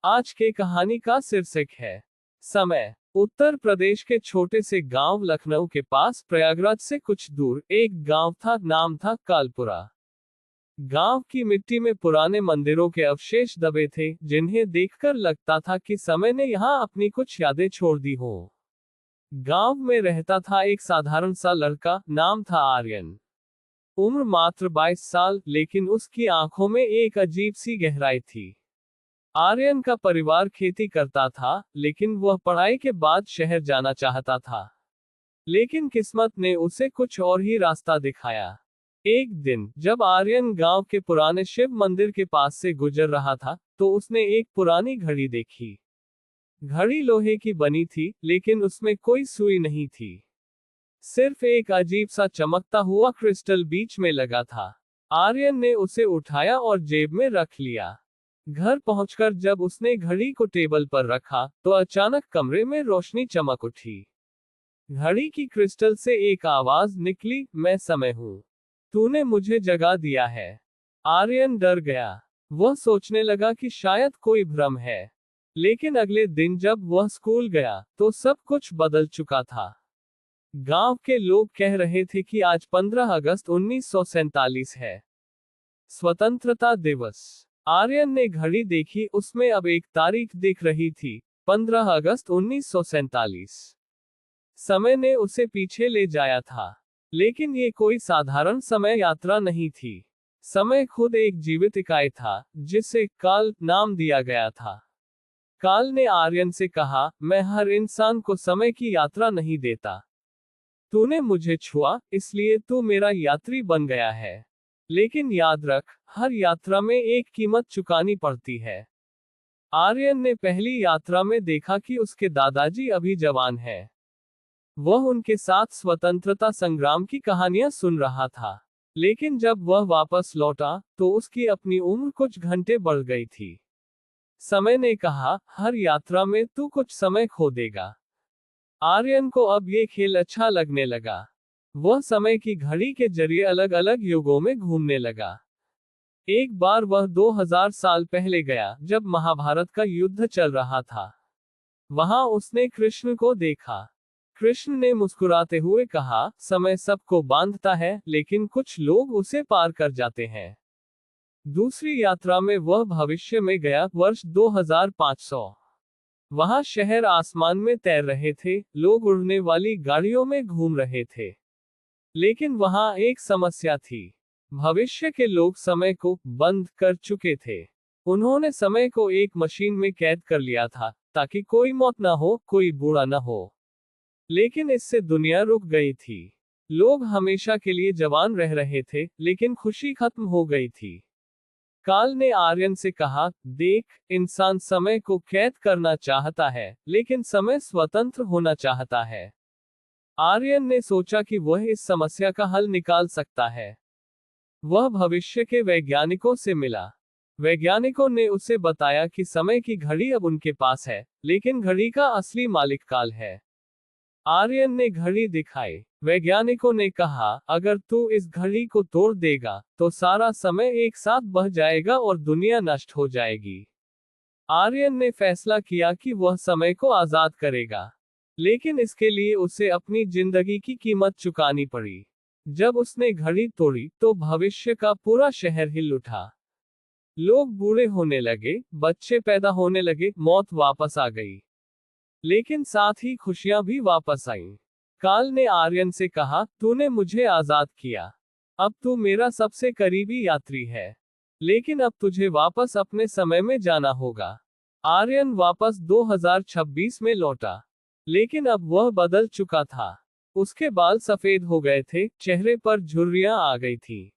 आज के कहानी का शीर्षक है समय। उत्तर प्रदेश के छोटे से गांव लखनऊ के पास प्रयागराज से कुछ दूर एक गांव था, नाम था कालपुरा। गांव की मिट्टी में पुराने मंदिरों के अवशेष दबे थे, जिन्हें देखकर लगता था कि समय ने यहाँ अपनी कुछ यादें छोड़ दी हो। गांव में रहता था एक साधारण सा लड़का, नाम था आर्यन। उम्र मात्र 22 साल, लेकिन उसकी आंखों में एक अजीब सी गहराई थी। आर्यन का परिवार खेती करता था, लेकिन वह पढ़ाई के बाद शहर जाना चाहता था। लेकिन किस्मत ने उसे कुछ और ही रास्ता दिखाया। एक दिन जब आर्यन गांव के पुराने शिव मंदिर के पास से गुजर रहा था, तो उसने एक पुरानी घड़ी देखी। घड़ी लोहे की बनी थी, लेकिन उसमें कोई सुई नहीं थी। सिर्फ एक अजीब सा चमकता हुआ क्रिस्टल बीच में लगा था। आर्यन ने उसे उठाया और जेब में रख लिया। घर पहुंचकर जब उसने घड़ी को टेबल पर रखा, तो अचानक कमरे में रोशनी चमक उठी। घड़ी की क्रिस्टल से एक आवाज निकली, मैं समय हूं। तूने मुझे जगा दिया है। आर्यन डर गया। वह सोचने लगा कि शायद कोई भ्रम है। लेकिन अगले दिन जब वह स्कूल गया, तो सब कुछ बदल चुका था। गांव के लोग कह रहे थे कि आज 15 अगस्त 1947 है, स्वतंत्रता दिवस। आर्यन ने घड़ी देखी, उसमें अब एक तारीख दिख रही थी, 15 अगस्त 1947। समय ने उसे पीछे ले जाया था। लेकिन ये कोई साधारण समय यात्रा नहीं थी। समय खुद एक जीवित इकाई था, जिसे काल नाम दिया गया था। काल ने आर्यन से कहा, मैं हर इंसान को समय की यात्रा नहीं देता। तूने मुझे छुआ, इसलिए तू मेरा यात्री बन गया है। लेकिन याद रख, हर यात्रा में एक कीमत चुकानी पड़ती है। आर्यन ने पहली यात्रा में देखा कि उसके दादाजी अभी जवान हैं। वह उनके साथ स्वतंत्रता संग्राम की कहानियां सुन रहा था। लेकिन जब वह वापस लौटा, तो उसकी अपनी उम्र कुछ घंटे बढ़ गई थी। समय ने कहा, हर यात्रा में तू कुछ समय खो देगा। आर्यन को अब ये खेल अच्छा लगने लगा। वह समय की घड़ी के जरिए अलग अलग युगों में घूमने लगा। एक बार वह 2000 साल पहले गया, जब महाभारत का युद्ध चल रहा था। वहां उसने कृष्ण को देखा। कृष्ण ने मुस्कुराते हुए कहा, समय सबको बांधता है, लेकिन कुछ लोग उसे पार कर जाते हैं। दूसरी यात्रा में वह भविष्य में गया, वर्ष 2500। वहां शहर आसमान में तैर रहे थे, लोग उड़ने वाली गाड़ियों में घूम रहे थे। लेकिन वहां एक समस्या थी। भविष्य के लोग समय को बंद कर चुके थे। उन्होंने समय को एक मशीन में कैद कर लिया था, ताकि कोई मौत ना हो, कोई बूढ़ा ना हो। लेकिन इससे दुनिया रुक गई थी। लोग हमेशा के लिए जवान रह रहे थे, लेकिन खुशी खत्म हो गई थी। काल ने आर्यन से कहा, देख, इंसान समय को कैद करना चाहता है, लेकिन समय स्वतंत्र होना चाहता है। आर्यन ने सोचा कि वह इस समस्या का हल निकाल सकता है। वह भविष्य के वैज्ञानिकों से मिला। वैज्ञानिकों ने उसे बताया कि समय की घड़ी अब उनके पास है, लेकिन घड़ी का असली मालिक काल है। आर्यन ने घड़ी दिखाई। वैज्ञानिकों ने कहा, अगर तू इस घड़ी को तोड़ देगा, तो सारा समय एक साथ बह जाएगा और दुनिया नष्ट हो जाएगी। आर्यन ने फैसला किया कि वह समय को आजाद करेगा। लेकिन इसके लिए उसे अपनी जिंदगी की कीमत चुकानी पड़ी। जब उसने घड़ी तोड़ी, तो भविष्य का पूरा शहर हिल उठा। लोग बूढ़े होने लगे, बच्चे पैदा होने लगे, मौत वापस आ गई। लेकिन साथ ही खुशियां भी वापस आईं। काल ने आर्यन से कहा, तूने मुझे आजाद किया। अब तू मेरा सबसे करीबी यात्री है। लेकिन अब तुझे वापस अपने समय में जाना होगा। आर्यन वापस 2026 में लौटा। लेकिन अब वह बदल चुका था। उसके बाल सफेद हो गए थे, चेहरे पर झुर्रियां आ गई थी।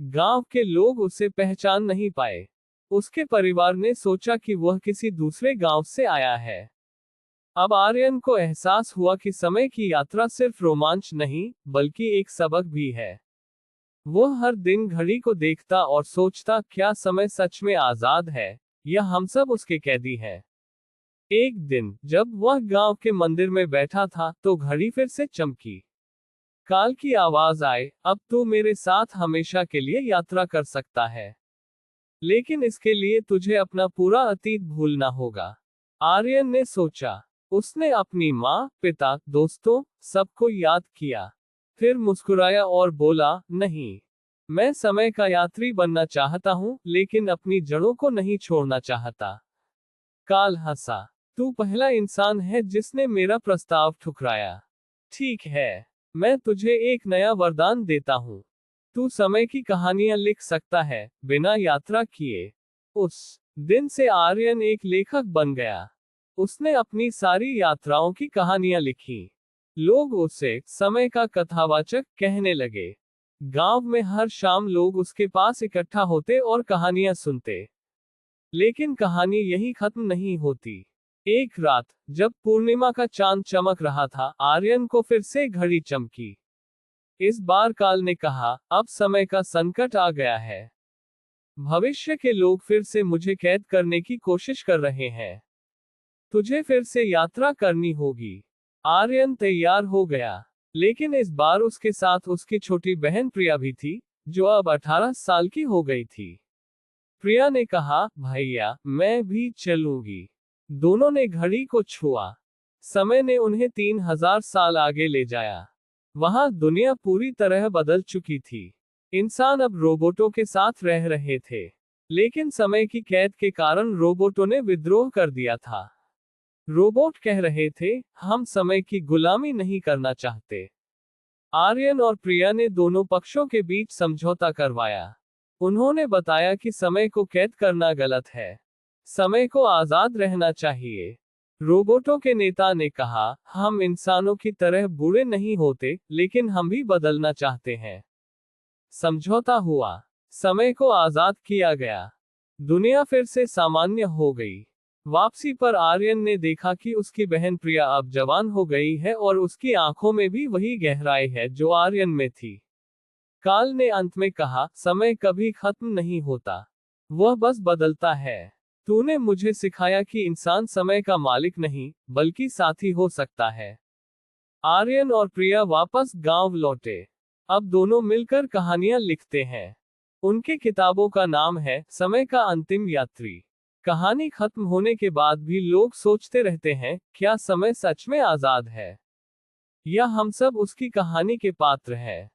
गांव के लोग उसे पहचान नहीं पाए। उसके परिवार ने सोचा कि वह किसी दूसरे गांव से आया है। अब आर्यन को एहसास हुआ कि समय की यात्रा सिर्फ रोमांच नहीं, बल्कि एक सबक भी है। वह हर दिन घड़ी को देखता और सोचता, क्या समय सच में आजाद है, या हम सब उसके कैदी हैं। एक दिन जब वह गांव के मंदिर में बैठा था, तो घड़ी फिर से चमकी। काल की आवाज आए, अब तू मेरे साथ हमेशा के लिए यात्रा कर सकता है। लेकिन इसके लिए तुझे अपना पूरा अतीत भूलना होगा। आर्यन ने सोचा। उसने अपनी माँ, पिता, दोस्तों, सबको याद किया। फिर मुस्कुराया और बोला, नहीं, मैं समय का यात्री बनना चाहता हूँ, लेकिन अपनी जड़ों को नहीं छोड़ना चाहता। काल हंसा। तू पहला इंसान है जिसने मेरा प्रस्ताव ठुकराया। ठीक है, मैं तुझे एक नया वरदान देता हूँ। तू समय की कहानियां लिख सकता है, बिना यात्रा किए। उस दिन से आर्यन एक लेखक बन गया। उसने अपनी सारी यात्राओं की कहानियां लिखी। लोग उसे समय का कथावाचक कहने लगे। गांव में हर शाम लोग उसके पास इकट्ठा होते और कहानियां सुनते। लेकिन कहानी यही खत्म नहीं होती। एक रात, जब पूर्णिमा का चांद चमक रहा था, आर्यन को फिर से घड़ी चमकी। इस बार काल ने कहा, अब समय का संकट आ गया है। भविष्य के लोग फिर से मुझे कैद करने की कोशिश कर रहे हैं। तुझे फिर से यात्रा करनी होगी। आर्यन तैयार हो गया। लेकिन इस बार उसके साथ उसकी छोटी बहन प्रिया भी थी, जो अब 18 साल की हो गई थी। प्रिया ने कहा, भैया, मैं भी चलूंगी। दोनों ने घड़ी को छुआ। समय ने उन्हें 3000 साल आगे ले जाया। वहां दुनिया पूरी तरह बदल चुकी थी। इंसान अब रोबोटों के साथ रह रहे थे। लेकिन समय की कैद के कारण रोबोटों ने विद्रोह कर दिया था। रोबोट कह रहे थे, हम समय की गुलामी नहीं करना चाहते। आर्यन और प्रिया ने दोनों पक्षों के बीच समझौता करवाया। उन्होंने बताया कि समय को कैद करना गलत है। समय को आजाद रहना चाहिए। रोबोटों के नेता ने कहा, हम इंसानों की तरह बुरे नहीं होते, लेकिन हम भी बदलना चाहते हैं। समझौता हुआ। समय को आजाद किया गया। दुनिया फिर से सामान्य हो गई। वापसी पर आर्यन ने देखा कि उसकी बहन प्रिया अब जवान हो गई है और उसकी आंखों में भी वही गहराई है जो आर्यन में थी। काल ने अंत में कहा, समय कभी खत्म नहीं होता। वह बस बदलता है। तूने मुझे सिखाया कि इंसान समय का मालिक नहीं, बल्कि साथी हो सकता है। आर्यन और प्रिया वापस गांव लौटे। अब दोनों मिलकर कहानियां लिखते हैं। उनके किताबों का नाम है समय का अंतिम यात्री। कहानी खत्म होने के बाद भी लोग सोचते रहते हैं, क्या समय सच में आजाद है, या हम सब उसकी कहानी के पात्र हैं।